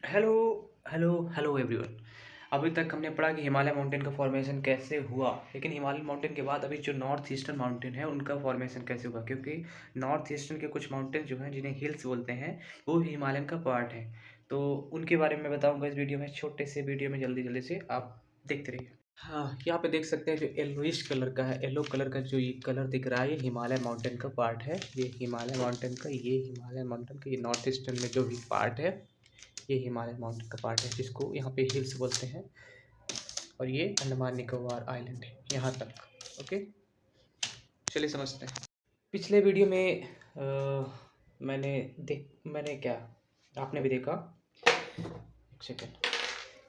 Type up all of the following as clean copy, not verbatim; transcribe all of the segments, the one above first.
Hello hello hello everyone. अभी तक हमने पढ़ा कि हिमालय माउंटेन का फॉर्मेशन कैसे हुआ, लेकिन हिमालय माउंटेन के बाद अभी जो नॉर्थ ईस्टर्न माउंटेन है उनका फॉर्मेशन कैसे हुआ, क्योंकि नॉर्थ ईस्टर्न के कुछ माउंटेन जो हैं जिन्हें हिल्स बोलते हैं वो भी हिमालयन का पार्ट है। तो उनके बारे में बताऊंगा इस वीडियो में, छोटे से वीडियो में, जल्दी जल्दी से आप देखते रहिए। हाँ, यहाँ पे देख सकते हैं जो येलोइश कलर का है, येलो कलर का जो ये कलर दिख रहा है, ये हिमालय माउंटेन का पार्ट है। ये हिमालय माउंटेन का, ये हिमालय माउंटेन का, ये नॉर्थ ईस्टर्न में जो भी पार्ट है ये हिमालय माउंटेन का पार्ट है, जिसको यहाँ पे हिल्स बोलते हैं। और ये अंडमान निकोबार आइलैंड है यहाँ तक। ओके, चलिए समझते हैं। पिछले वीडियो में मैंने क्या, आपने भी देखा, एक सेकेंड,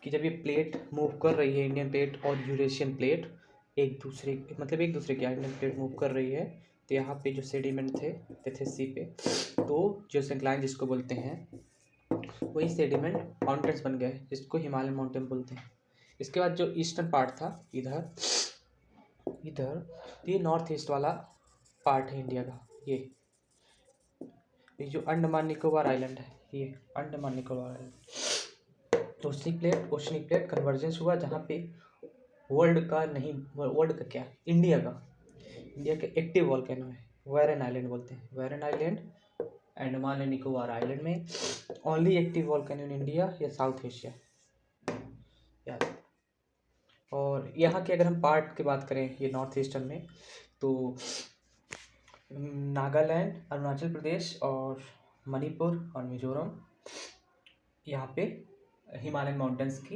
कि जब ये प्लेट मूव कर रही है, इंडियन प्लेट और यूरेशियन प्लेट एक दूसरे, मतलब एक दूसरे की, इंडियन प्लेट मूव कर रही है, तो यहाँ पे जो सेडिमेंट थे सी पे, तो जो सिंक्लाइन जिसको बोलते हैं, वही सेडिमेंट माउंटेन्स बन गए, जिसको हिमालयन माउंटेन बोलते हैं। इसके बाद जो ईस्टर्न पार्ट था, इधर इधर, तो ये नॉर्थ ईस्ट वाला पार्ट है इंडिया का। ये जो अंडमान निकोबार आइलैंड है, ये Andaman Nicobar island, oceanic plate convergence हुआ, जहाँ पे वर्ल्ड का नहीं, वर्ल्ड का क्या, इंडिया का एक्टिव वॉल्केनो है, वेरन आइलैंड बोलते हैं, Barren island Andaman and Nicobar island में only active volcano in India या साउथ एशिया, याद। और यहाँ के अगर हम पार्ट की बात करें, ये नॉर्थ ईस्टर्न में, तो नागालैंड, अरुणाचल प्रदेश और मणिपुर और मिजोरम, यहाँ पे हिमालयन माउंटेन्स की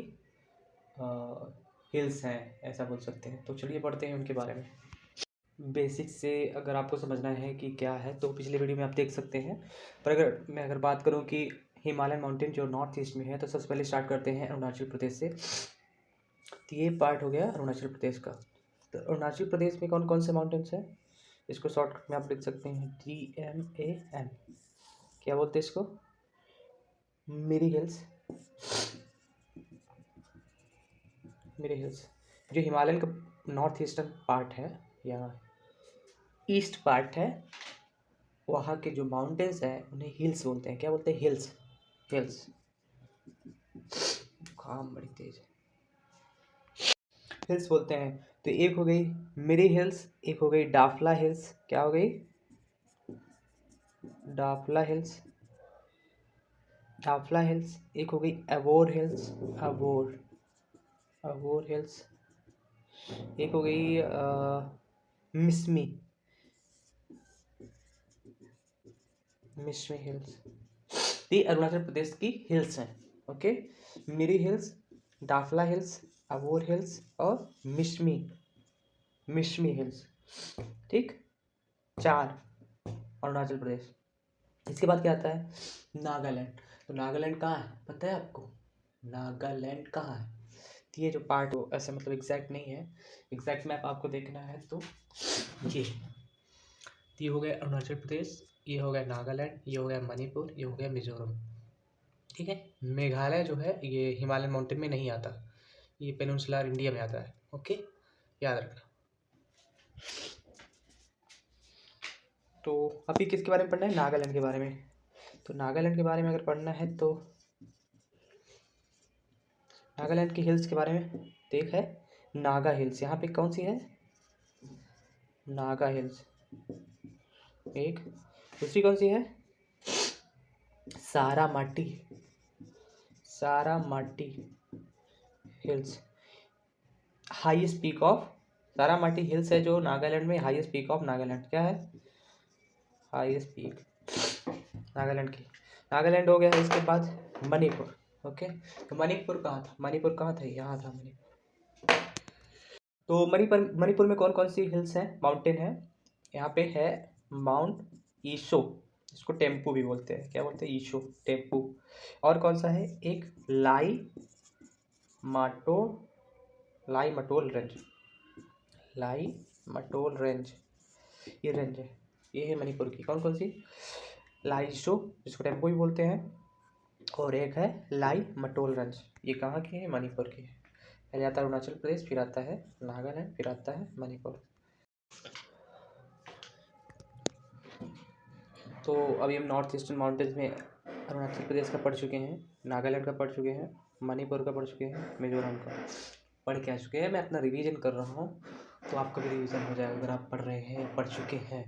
हिल्स हैं, ऐसा बोल सकते हैं। तो चलिए पढ़ते हैं उनके बारे में। बेसिक से अगर आपको समझना है कि क्या है, तो पिछले वीडियो में आप देख सकते हैं। पर अगर बात करूँ कि हिमालयन माउंटेन जो नॉर्थ ईस्ट में है, तो सबसे पहले स्टार्ट करते हैं अरुणाचल प्रदेश से। तो ये पार्ट हो गया अरुणाचल प्रदेश का। तो अरुणाचल प्रदेश में कौन कौन से माउंटेन्स हैं, इसको शॉर्टकट में आप लिख सकते हैं DMAN। क्या बोलते हैं इसको, मिरी हिल्स। मिरी हिल्स जो हिमालयन का नॉर्थ ईस्टर्न पार्ट है या ईस्ट पार्ट है, वहाँ के जो माउंटेन्स हैं उन्हें हिल्स बोलते हैं। क्या बोलते हैं, हिल्स। हिल्स, काम बड़ी तेज है, हिल्स बोलते हैं। तो एक हो गई मिरी हिल्स, एक हो गई डाफला हिल्स। क्या हो गई, डाफला हिल्स, डाफला हिल्स। एक हो गई अबोर हिल्स, अबोर, अबोर हिल्स। एक हो गई मिस्मी, मिस्मी हिल्स। ये अरुणाचल प्रदेश की हिल्स हैं। Okay, Miri hills, Dafla hills, Abor hills और मिस्मी, मिस्मी हिल्स। ठीक, 4 अरुणाचल प्रदेश। इसके बाद क्या आता है, नागालैंड। तो नागालैंड कहाँ है पता है आपको, नागालैंड कहाँ है। तो ये जो पार्ट हो, ऐसे मतलब एग्जैक्ट नहीं है, एग्जैक्ट मैप आपको देखना है तो ये हो गया अरुणाचल प्रदेश, ये हो गया नागालैंड, ये हो गया मणिपुर, ये हो गया मिजोरम। ठीक है, मेघालय जो है ये हिमालयन माउंटेन में नहीं आता, ये पेनिनसुलर इंडिया में आता है। ओके, याद रखना। तो अभी किसके बारे में पढ़ना है, नागालैंड के बारे में। तो नागालैंड के बारे में अगर पढ़ना है तो नागालैंड की हिल्स के बारे में देख है, नागा हिल्स। यहाँ पे कौन सी है, नागा हिल्स। एक दूसरी कौन सी है, सारा माटी, सारा माटी हिल्स। हाईएस्ट पीक ऑफ सारा माटी हिल्स है जो नागालैंड में, हाईएस्ट पीक ऑफ नागालैंड। क्या है, हाईएस्ट पीक नागालैंड की। नागालैंड हो गया। इसके बाद मणिपुर। ओके, तो मणिपुर कहाँ था, मणिपुर कहाँ था, यहाँ था मणिपुर। तो मणिपुर में कौन कौन सी हिल्स हैं, माउंटेन है। यहाँ पे है माउंट ईशो, इसको टेम्पू भी बोलते हैं। क्या बोलते हैं, ईशो, टेम्पू। और कौन सा है, एक माटो लाई मटोल रेंज, लाई मटोल रेंज, ये रेंज है, ये है मणिपुर की। कौन कौन सी, लाइशो जिसको टेम्पो भी बोलते हैं, और एक है लाई मटोल रेंज, ये कहाँ की है, मणिपुर की है। पहले आता है अरुणाचल प्रदेश, फिर आता है नागालैंड, फिर आता है मणिपुर। तो अभी हम नॉर्थ ईस्टर्न माउंटेन्स में अरुणाचल प्रदेश का पढ़ चुके हैं, नागालैंड का पढ़ चुके हैं, मणिपुर का पढ़ चुके हैं, मिजोरम का पढ़ के आ चुके हैं। मैं अपना रिवीजन कर रहा हूँ, तो आपका भी रिवीजन हो जाएगा अगर आप पढ़ रहे हैं या पढ़ चुके हैं।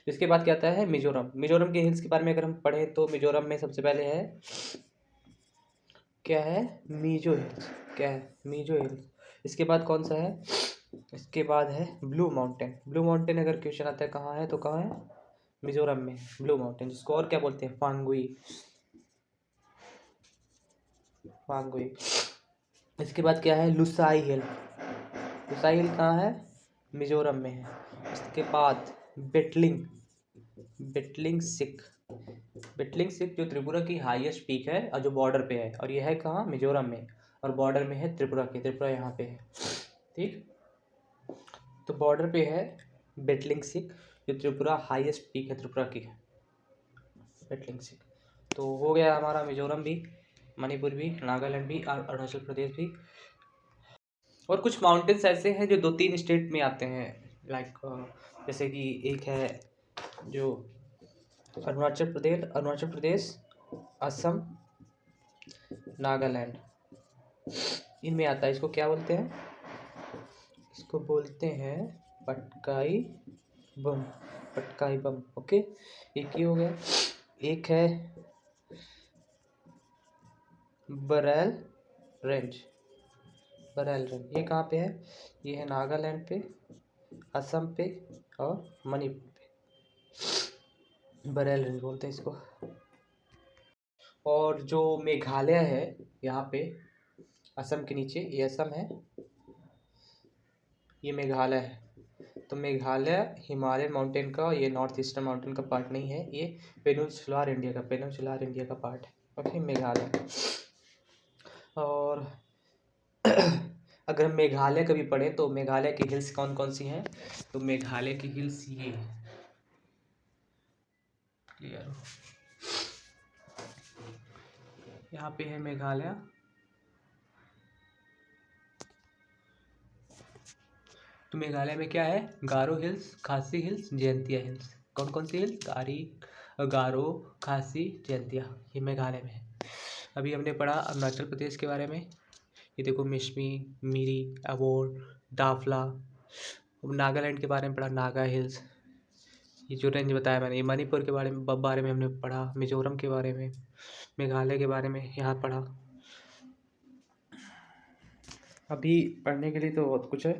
इसके बाद क्या आता है मिजोरम। मिजोरम के हिल्स के बारे में अगर हम पढ़ें तो मिजोरम में सबसे पहले है क्या है, मीजो हिल्स। क्या है, मीजो हिल्स। इसके बाद कौन सा है, इसके बाद है ब्लू माउंटेन। ब्लू माउंटेन अगर क्वेश्चन आता है कहाँ है तो कहाँ है, मिजोरम में ब्लू माउंटेन, जिसको और क्या बोलते हैं, फांगुई। फांगुई। इसके बाद क्या है, लुसाई हिल। लुसाई हिल कहाँ है, मिजोरम में है। इसके बाद बेटलिंग। बेटलिंग सिक। बेटलिंग सिक जो त्रिपुरा की हाईएस्ट पीक है और जो बॉर्डर पे है, और यह है कहाँ, मिजोरम में, और बॉर्डर में है त्रिपुरा के। त्रिपुरा यहाँ पे है, ठीक। तो बॉर्डर पे है बेटलिंग सिक, जो त्रिपुरा हाईएस्ट पीक है त्रिपुरा की, बेटलिंग सिक। तो हो गया हमारा मिजोरम भी, मणिपुर भी, नागालैंड भी और अरुणाचल प्रदेश भी। और कुछ माउंटेन्स ऐसे हैं जो 2-3 स्टेट में आते हैं, लाइक जैसे कि एक है जो अरुणाचल प्रदेश, असम, नागालैंड, इनमें आता है। इसको क्या बोलते हैं, इसको बोलते हैं पटकाई बम। पटकाई बम, ओके। एक ही हो गया। एक है बरेल रेंज। बरेल रेंज ये कहाँ पे है, ये है नागालैंड पे, असम पे और मणिपुर पे। बरेल रेंज बोलते हैं इसको। और जो मेघालय है यहाँ पे, असम के नीचे, ये असम है, ये मेघालय है। तो मेघालय हिमालयन माउंटेन का, ये नॉर्थ ईस्टर्न माउंटेन का पार्ट नहीं है, ये पेनिनसुलर इंडिया का पार्ट है, ओके, मेघालय। और अगर हम मेघालय कभी पढ़े तो मेघालय की हिल्स कौन कौन सी हैं, तो मेघालय की हिल्स ये है, क्लियर हो, यहाँ पे है मेघालय। तो मेघालय में क्या है, गारो हिल्स, खासी हिल्स, जयंतिया हिल्स। कौन कौन सी हिल्स, गारो, खासी, जयंतिया, ये मेघालय में है। अभी हमने पढ़ा अरुणाचल प्रदेश के बारे में, ये देखो मिशमी, मिरी, अबोर, दाफला। नागालैंड के बारे में पढ़ा, नागा हिल्स, ये जो रेंज बताया मैंने। ये मणिपुर के बारे में हमने पढ़ा, मिजोरम के बारे में, मेघालय के बारे में यहाँ पढ़ा। अभी पढ़ने के लिए तो बहुत कुछ है।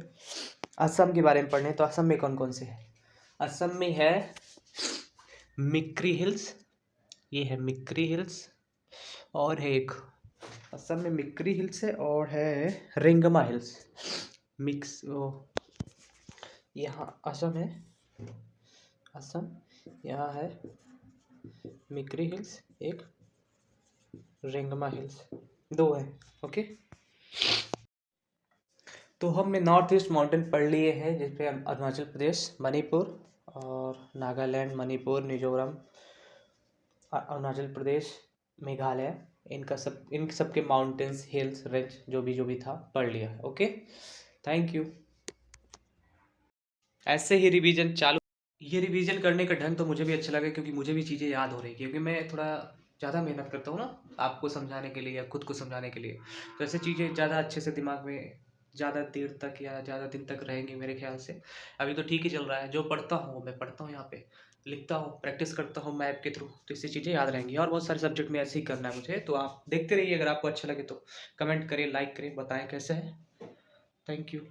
असम के बारे में पढ़ने, तो असम में कौन कौन से है, असम में है मिक्री हिल्स, ये है मिक्री हिल्स, और है एक, असम में मिक्री हिल्स है और है रिंगमा हिल्स, मिक्स वो, यहाँ असम है, असम, यहाँ है मिक्री हिल्स, एक रिंगमा हिल्स, दो है, ओके। तो हमने नॉर्थ ईस्ट माउंटेन पढ़ लिए हैं, जिसपे अरुणाचल प्रदेश, मणिपुर और नागालैंड, मणिपुर, मिजोरम, अरुणाचल प्रदेश, मेघालय, इन सब के माउंटेन्स, हिल्स, रेंज जो भी था पढ़ लिया, ओके। Thank you. ऐसे ही रिवीजन चालू। ये रिवीजन करने का ढंग तो मुझे भी अच्छा लगा, क्योंकि मुझे भी चीज़ें याद हो रही, क्योंकि मैं थोड़ा ज़्यादा मेहनत करता हूँ ना आपको समझाने के लिए या खुद को समझाने के लिए, तो ऐसे चीज़ें ज़्यादा अच्छे से दिमाग में ज़्यादा देर तक या ज़्यादा दिन तक रहेंगी मेरे ख्याल से। अभी तो ठीक ही चल रहा है, जो पढ़ता हूँ मैं पढ़ता हूँ, यहाँ पे लिखता हूँ, प्रैक्टिस करता हूँ मैप के थ्रू, तो इससे चीज़ें याद रहेंगी। और बहुत सारे सब्जेक्ट में ऐसे ही करना है मुझे, तो आप देखते रहिए। अगर आपको अच्छा लगे तो कमेंट करें, लाइक करें, बताएं कैसे है। Thank you.